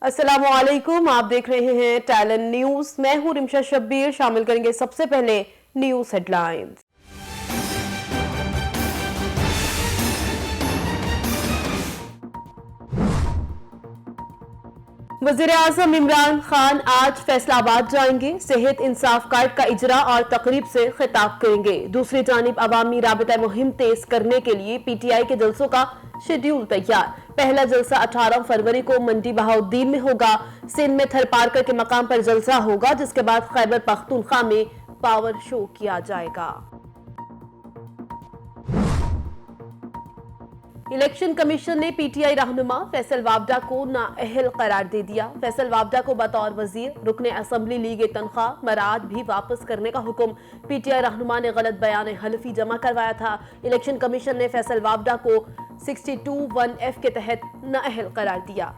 السلام علیکم، آپ دیکھ رہے ہیں ٹیلنٹ نیوز۔ میں ہوں رمشا شبیر۔ شامل کریں گے سب سے پہلے نیوز ہیڈ لائنز۔ وزیر اعظم عمران خان آج فیصل آباد جائیں گے۔ صحت انصاف قائد کا اجرا اور تقریب سے خطاب کریں گے۔ دوسری جانب عوامی رابطہ مہم تیز کرنے کے لیے پی ٹی آئی کے جلسوں کا شیڈیول تیار۔ پہلا جلسہ 18 فروری کو منڈی بہاؤالدین میں ہوگا۔ سندھ میں تھر پارکر کے مقام پر جلسہ ہوگا، جس کے بعد خیبر پختونخوا میں پاور شو کیا جائے گا۔ الیکشن کمیشن نے پی ٹی آئی رہنما فیصل وابڈا کو نااہل قرار دے دیا۔ فیصل وابڈا کو بطور وزیر رکن اسمبلی لی گئی تنخواہ مراعات بھی واپس کرنے کا حکم۔ پی ٹی آئی رہنما نے غلط بیان حلفی جمع کروایا تھا۔ الیکشن کمیشن نے فیصل وابڈا کو 62(1)(f) کے تحت نااہل قرار دیا۔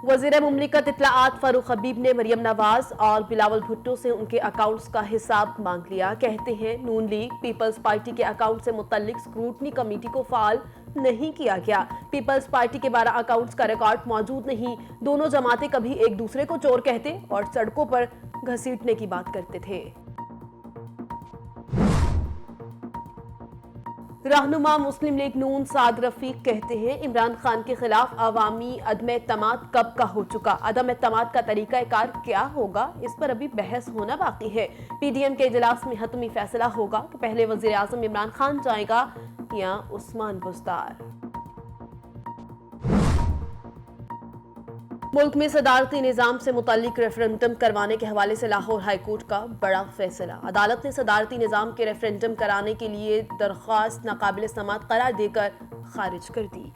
وزیر مملکت اطلاعات فاروق حبیب نے مریم نواز اور بلاول بھٹو سے ان کے اکاؤنٹس کا حساب مانگ لیا۔ کہتے ہیں نون لیگ پیپلز پارٹی کے اکاؤنٹ سے متعلق اسکروٹنی کمیٹی کو فعال نہیں کیا گیا۔ پیپلز پارٹی کے 12 اکاؤنٹس کا ریکارڈ موجود نہیں۔ دونوں جماعتیں کبھی ایک دوسرے کو چور کہتے اور سڑکوں پر گھسیٹنے کی بات کرتے تھے۔ رہنما مسلم لیگ نون سعد رفیق کہتے ہیں عمران خان کے خلاف عوامی عدم اعتماد کب کا ہو چکا۔ عدم اعتماد کا طریقہ کار کیا ہوگا، اس پر ابھی بحث ہونا باقی ہے۔ پی ڈی ایم کے اجلاس میں حتمی فیصلہ ہوگا کہ پہلے وزیر اعظم عمران خان جائے گا یا عثمان بزدار۔ ملک میں صدارتی نظام سے متعلق ریفرنڈم کروانے کے حوالے سے لاہور ہائی کورٹ کا بڑا فیصلہ۔ عدالت نے صدارتی نظام کے ریفرنڈم کرانے کے لیے درخواست ناقابل سماعت قرار دے کر خارج کر دی۔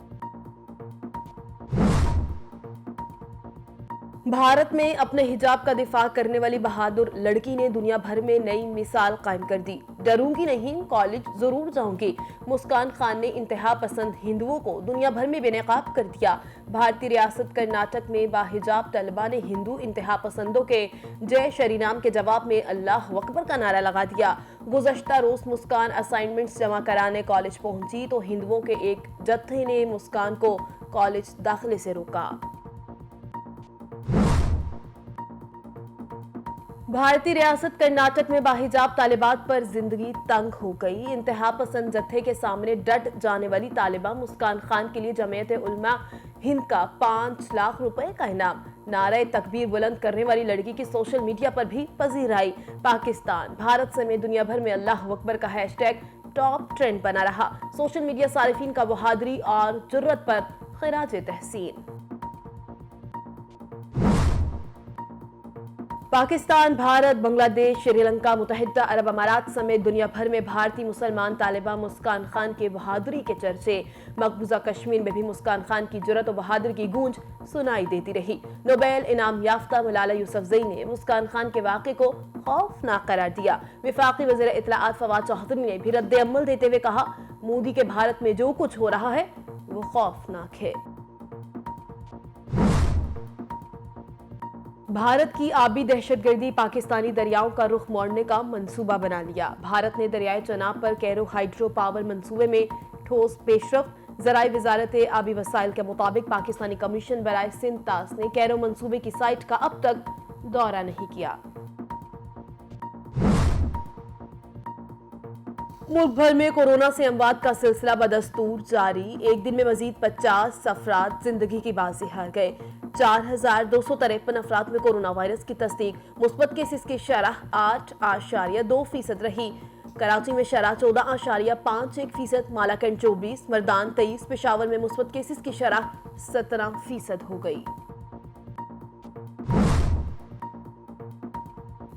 بھارت میں اپنے حجاب کا دفاع کرنے والی بہادر لڑکی نے دنیا بھر میں نئی مثال قائم کر دی۔ ڈروں گی نہیں، کالج ضرور جاؤں گی۔ مسکان خان نے انتہا پسند ہندوؤں کو دنیا بھر میں بے نقاب کر دیا۔ بھارتی ریاست کرناٹک میں باحجاب طلبہ نے ہندو انتہا پسندوں کے جے شری رام کے جواب میں اللہ اکبر کا نعرہ لگا دیا۔ گزشتہ روز مسکان اسائنمنٹس جمع کرانے کالج پہنچی تو ہندوؤں کے ایک جتھے نے مسکان کو کالج داخلے سے روکا۔ بھارتی ریاست کرناٹک میں باحجاب طالبات پر زندگی تنگ ہو گئی۔ انتہا پسند جتھے کے سامنے ڈٹ جانے والی طالبہ مسکان خان کے لیے جمعیت علماء ہند کا 5 لاکھ روپے کا انعام۔ نعرہ تکبیر بلند کرنے والی لڑکی کی سوشل میڈیا پر بھی پذیرائی۔ پاکستان بھارت سمیت دنیا بھر میں اللہ اکبر کا ہیش ٹیگ ٹاپ ٹرینڈ بنا رہا۔ سوشل میڈیا صارفین کا بہادری اور جرأت پر خراج تحسین۔ پاکستان، بھارت، بنگلہ دیش، سری لنکا، متحدہ عرب امارات سمیت دنیا بھر میں بھارتی مسلمان طالبہ مسکان خان کے بہادری کے چرچے۔ مقبوضہ کشمیر میں بھی مسکان خان کی جرأت و بہادری کی گونج سنائی دیتی رہی۔ نوبیل انعام یافتہ ملالہ یوسفزئی نے مسکان خان کے واقعے کو خوفناک قرار دیا۔ وفاقی وزیر اطلاعات فواد چوہدری نے بھی رد عمل دیتے ہوئے کہا، مودی کے بھارت میں جو کچھ ہو رہا ہے وہ خوفناک ہے۔ بھارت کی آبی دہشت گردی پاکستانی دریاؤں کا رخ موڑنے کا منصوبہ بنا لیا۔ بھارت نے دریائے چناب پر کیرو ہائیڈرو پاور منصوبے میں ٹھوس پیش رفت۔ ذرائع وزارت آبی وسائل کے مطابق پاکستانی کمیشن برائے سندھ تاس نے کیرو منصوبے کی سائٹ کا اب تک دورہ نہیں کیا۔ ملک بھر میں کورونا سے اموات کا سلسلہ بدستور جاری۔ ایک دن میں مزید 50 افراد زندگی کی بازی ہار گئے۔ 4253 افراد میں کورونا وائرس کی تصدیق۔ مثبت کیسز کی شرح 8.2% رہی۔ کراچی میں شرح 14.51%، مالاکنڈ 24%، مردان 23%، پشاور میں مثبت کیسز کی شرح 17% ہو گئی۔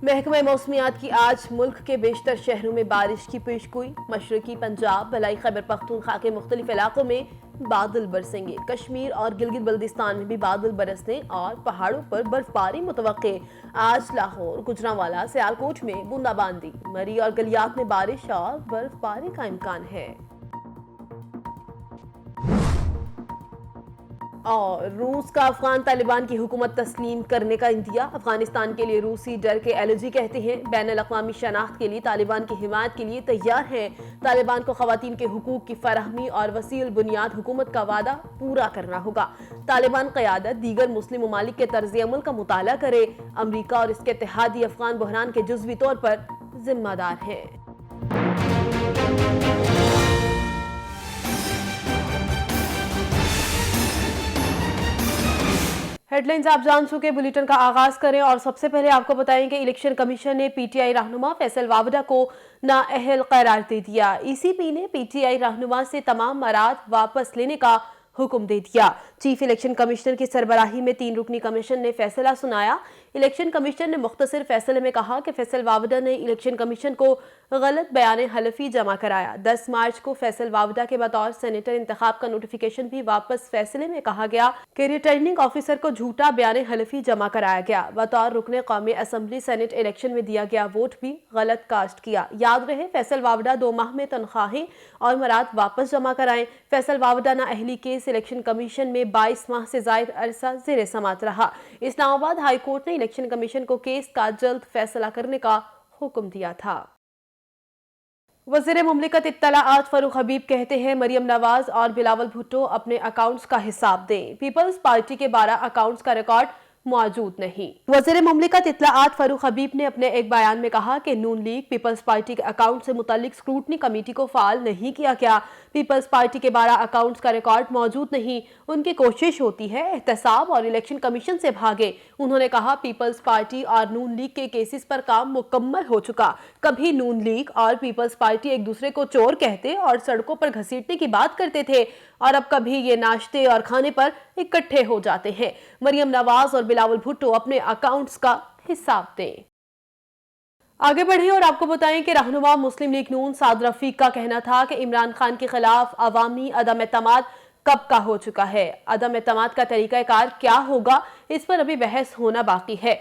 محکمہ موسمیات کی آج ملک کے بیشتر شہروں میں بارش کی پیش گوئی۔ مشرقی پنجاب، بلائی خیبر پختونخوا کے مختلف علاقوں میں بادل برسیں گے۔ کشمیر اور گلگت بلتستان میں بھی بادل برسنے اور پہاڑوں پر برف باری متوقع۔ آج لاہور، گوجرانوالا، سیالکوٹ میں بوندا باندی، مری اور گلیات میں بارش اور برف باری کا امکان ہے۔ اور روس کا افغان طالبان کی حکومت تسلیم کرنے کا عندیہ، افغانستان کے لیے روسی ڈر کے الرجی کہتے ہیں، بین الاقوامی شناخت کے لیے طالبان کی حمایت کے لیے تیار ہیں، طالبان کو خواتین کے حقوق کی فراہمی اور وسیع البنیاد حکومت کا وعدہ پورا کرنا ہوگا، طالبان قیادت دیگر مسلم ممالک کے طرز عمل کا مطالعہ کرے، امریکہ اور اس کے اتحادی افغان بحران کے جزوی طور پر ذمہ دار ہیں۔ ہیڈ لائنز آپ جان چکے، بلیٹن کا آغاز کریں اور سب سے پہلے آپ کو بتائیں کہ الیکشن کمیشن نے پی ٹی آئی رہنما فیصل واوڈہ کو نااہل قرار دے دیا۔ ای سی پی نے پی ٹی آئی رہنما سے تمام برات واپس لینے کا حکم دے دیا۔ چیف الیکشن کمشنر کی سربراہی میں 3 رکنی کمیشن نے فیصلہ سنایا۔ الیکشن کمیشن نے مختصر فیصلے میں کہا کہ فیصل واوڈہ نے الیکشن کمیشن کو غلط بیان حلفی جمع کرایا۔ 10 مارچ کو فیصل واوڈہ کے بطور سینیٹر انتخاب کا نوٹیفیکیشن بھی واپس، فیصلے میں کہا گیا کہ ریٹرننگ آفیسر کو جھوٹا بیان حلفی جمع کرایا گیا۔ بطور رکن قومی اسمبلی سینٹ الیکشن میں دیا گیا ووٹ بھی غلط کاسٹ کیا۔ یاد رہے فیصل واوڈہ 2 ماہ میں تنخواہیں اور مراد واپس جمع کرائیں۔ فیصل واوڈہ نااہلی کیس الیکشن کمیشن میں 22 ماہ سے زائد عرصہ زیر سماعت رہا۔ اسلام آباد ہائی کورٹ نے الیکشن کمیشن کو کیس کا جلد فیصلہ کرنے کا حکم دیا تھا۔ وزیر مملکت اطلاعات فاروق حبیب کہتے ہیں مریم نواز اور بلاول بھٹو اپنے اکاؤنٹس کا حساب دیں، پیپلز پارٹی کے 12 اکاؤنٹس کا ریکارڈ موجود نہیں۔ وزیر مملکت اطلاعات فاروق حبیب نے اپنے ایک بیان میں کہا کہ نون لیگ پیپلز پارٹی کے اکاؤنٹ سے متعلق اسکروٹنی کمیٹی کو فعال نہیں کیا گیا، پیپلز پارٹی کے 12 اکاؤنٹس کا ریکارڈ موجود نہیں، ان کی کوشش ہوتی ہے احتساب اور الیکشن کمیشن سے بھاگے۔ انہوں نے کہا پیپلز پارٹی اور نون لیگ کے کیسز پر کام مکمل ہو چکا، کبھی نون لیگ اور پیپلز پارٹی ایک دوسرے کو چور کہتے اور سڑکوں پر گھسیٹنے کی بات کرتے تھے، اور اب کبھی یہ ناشتے اور کھانے پر اکٹھے ہو جاتے ہیں۔ مریم نواز اور بلاول بھٹو اپنے اکاؤنٹس کا حساب دیں۔ آگے بڑھیں اور آپ کو بتائیں کہ رہنما مسلم لیگ نون سعد رفیق کا کہنا تھا کہ عمران خان کے خلاف عوامی عدم اعتماد کب کا ہو چکا ہے، عدم اعتماد کا طریقہ کار کیا ہوگا اس پر ابھی بحث ہونا باقی ہے۔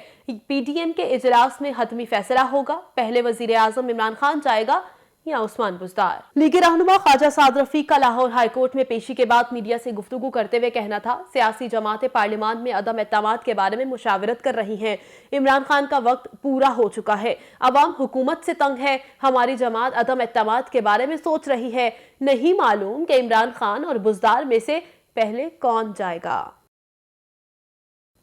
پی ڈی ایم کے اجلاس میں حتمی فیصلہ ہوگا، پہلے وزیر اعظم عمران خان جائے گا یا عثمان بزدار۔ لیگ رہنما خواجہ سعد رفیق کا لاہور ہائی کورٹ میں پیشی کے بعد میڈیا سے گفتگو کرتے ہوئے کہنا تھا سیاسی جماعتیں پارلیمان میں عدم اعتماد کے بارے میں مشاورت کر رہی ہیں، عمران خان کا وقت پورا ہو چکا ہے، عوام حکومت سے تنگ ہے، ہماری جماعت عدم اعتماد کے بارے میں سوچ رہی ہے، نہیں معلوم کہ عمران خان اور بزدار میں سے پہلے کون جائے گا۔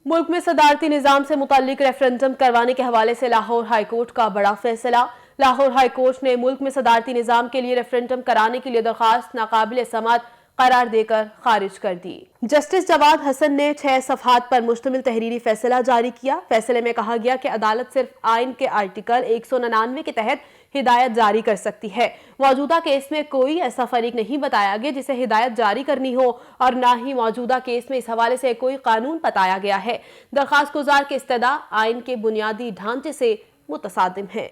ملک میں صدارتی نظام سے متعلق ریفرنڈم کروانے کے حوالے سے لاہور ہائی کورٹ کا بڑا فیصلہ۔ لاہور ہائی کورٹ نے ملک میں صدارتی نظام کے لیے ریفرنڈم کرانے کے لیے درخواست ناقابل سماعت قرار دے کر خارج کر دی۔ جسٹس جواد حسن نے 6 صفحات پر مشتمل تحریری فیصلہ جاری کیا۔ فیصلے میں کہا گیا کہ عدالت صرف آئین کے آرٹیکل 199 کے تحت ہدایت جاری کر سکتی ہے۔ موجودہ کیس میں کوئی ایسا فریق نہیں بتایا گیا جسے ہدایت جاری کرنی ہو، اور نہ ہی موجودہ کیس میں اس حوالے سے کوئی قانون بتایا گیا ہے۔ درخواست گزار کی استدعا آئین کے بنیادی ڈھانچے سے متصادم ہے۔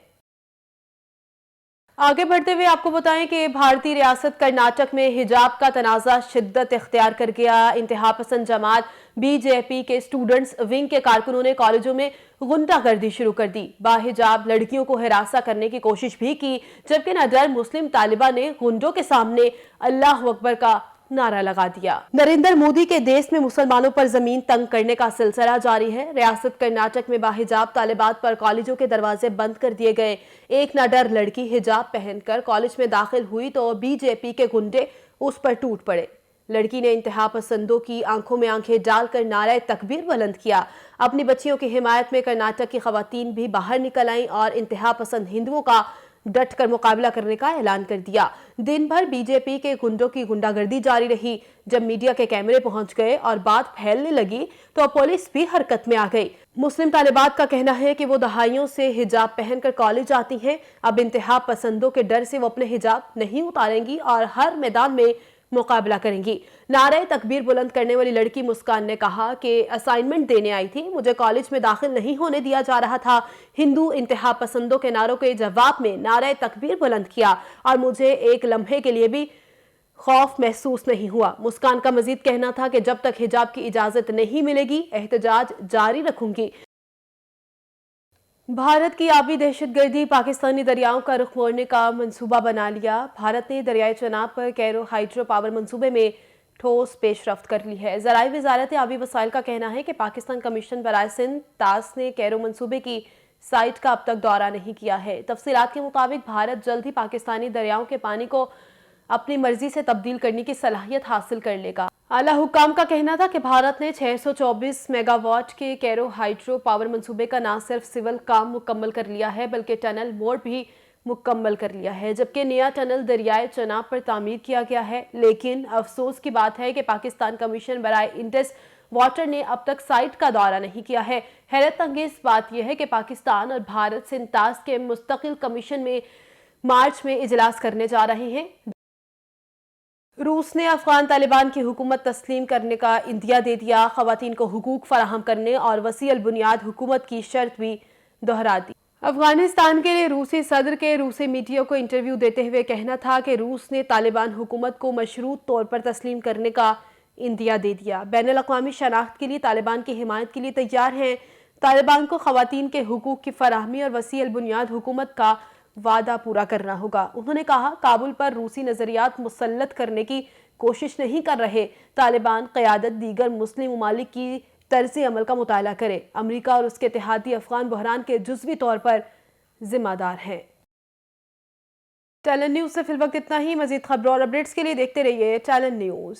آگے بڑھتے ہوئے آپ کو بتائیں کہ بھارتی ریاست کرناٹک میں حجاب کا تنازع شدت اختیار کر گیا۔ انتہا پسند جماعت بی جے پی کے اسٹوڈنٹس ونگ کے کارکنوں نے کالجوں میں غنڈہ گردی شروع کر دی، باحجاب لڑکیوں کو ہراساں کرنے کی کوشش بھی کی، جبکہ نڈر مسلم طالبہ نے غنڈوں کے سامنے اللہ اکبر کا نعرہ لگا دیا۔ نریندر مودی کے دیس میں مسلمانوں پر زمین تنگ کرنے کا سلسلہ جاری ہے۔ ریاست کرناٹک میں باحجاب طالبات پر کالجوں کے دروازے بند کر دیے گئے۔ ایک نڈر لڑکی حجاب پہن کر کالج میں داخل ہوئی تو بی جے پی کے گنڈے اس پر ٹوٹ پڑے۔ لڑکی نے انتہا پسندوں کی آنکھوں میں آنکھیں ڈال کر نعرہ تکبیر بلند کیا۔ اپنی بچیوں کی حمایت میں کرناٹک کی خواتین بھی باہر نکل آئیں اور انتہا پسند ہندوؤں کا ڈٹ کر مقابلہ کرنے کا اعلان کر دیا۔ دن بھر بی جے پی کے گنڈوں کی غنڈہ گردی جاری رہی۔ جب میڈیا کے کیمرے پہنچ گئے اور بات پھیلنے لگی تو پولیس بھی حرکت میں آ گئی۔ مسلم طالبات کا کہنا ہے کہ وہ دہائیوں سے حجاب پہن کر کالج آتی ہیں، اب انتہا پسندوں کے ڈر سے وہ اپنے حجاب نہیں اتاریں گی اور ہر میدان میں مقابلہ کریں گی۔ نعرہ تکبیر بلند کرنے والی لڑکی مسکان نے کہا کہ اسائنمنٹ دینے آئی تھی، مجھے کالج میں داخل نہیں ہونے دیا جا رہا تھا۔ ہندو انتہا پسندوں کے نعروں کے جواب میں نعرہ تکبیر بلند کیا اور مجھے ایک لمحے کے لیے بھی خوف محسوس نہیں ہوا۔ مسکان کا مزید کہنا تھا کہ جب تک حجاب کی اجازت نہیں ملے گی احتجاج جاری رکھوں گی۔ بھارت کی آبی دہشت گردی پاکستانی دریاؤں کا رخ موڑنے کا منصوبہ بنا لیا۔ بھارت نے دریائے چناب پر کیرو ہائیڈرو پاور منصوبے میں ٹھوس پیش رفت کر لی ہے۔ ذرائع وزارت آبی وسائل کا کہنا ہے کہ پاکستان کمیشن برائے سندھ تاس نے کیرو منصوبے کی سائٹ کا اب تک دورہ نہیں کیا ہے۔ تفصیلات کے مطابق بھارت جلد ہی پاکستانی دریاؤں کے پانی کو اپنی مرضی سے تبدیل کرنے کی صلاحیت حاصل کر لے گا۔ اعلیٰ حکام کا کہنا تھا کہ بھارت نے 624 میگا واٹ کے کیرو ہائیڈرو پاور منصوبے کا نہ صرف سول کام مکمل کر لیا ہے بلکہ ٹنل موڑ بھی مکمل کر لیا ہے، جبکہ نیا ٹنل دریائے چناب پر تعمیر کیا گیا ہے۔ لیکن افسوس کی بات ہے کہ پاکستان کمیشن برائے انڈس واٹر نے اب تک سائٹ کا دورہ نہیں کیا ہے۔ حیرت انگیز بات یہ ہے کہ پاکستان اور بھارت سندھ تاس کے مستقل کمیشن میں مارچ میں اجلاس کرنے جا رہے ہیں۔ روس نے افغان طالبان کی حکومت تسلیم کرنے کا عندیہ دے دیا، خواتین کو حقوق فراہم کرنے اور وسیع البنیاد حکومت کی شرط بھی دہرا دی۔ افغانستان کے لیے روسی صدر کے روسی میڈیا کو انٹرویو دیتے ہوئے کہنا تھا کہ روس نے طالبان حکومت کو مشروط طور پر تسلیم کرنے کا عندیہ دے دیا، بین الاقوامی شناخت کے لیے طالبان کی حمایت کے لیے تیار ہیں۔ طالبان کو خواتین کے حقوق کی فراہمی اور وسیع البنیاد حکومت کا وعدہ پورا کرنا ہوگا۔ انہوں نے کہا، کابل پر روسی نظریات مسلط کرنے کی کوشش نہیں کر رہے۔ طالبان قیادت دیگر مسلم ممالک کی طرز عمل کا مطالعہ کرے۔ امریکہ اور اس کے اتحادی افغان بحران کے جزوی طور پر ذمہ دار ہیں۔ ٹیلن نیوز سے فی الوقت اتنا ہی۔ مزید خبروں اور اپڈیٹس کے لیے دیکھتے رہیے ٹیلن نیوز۔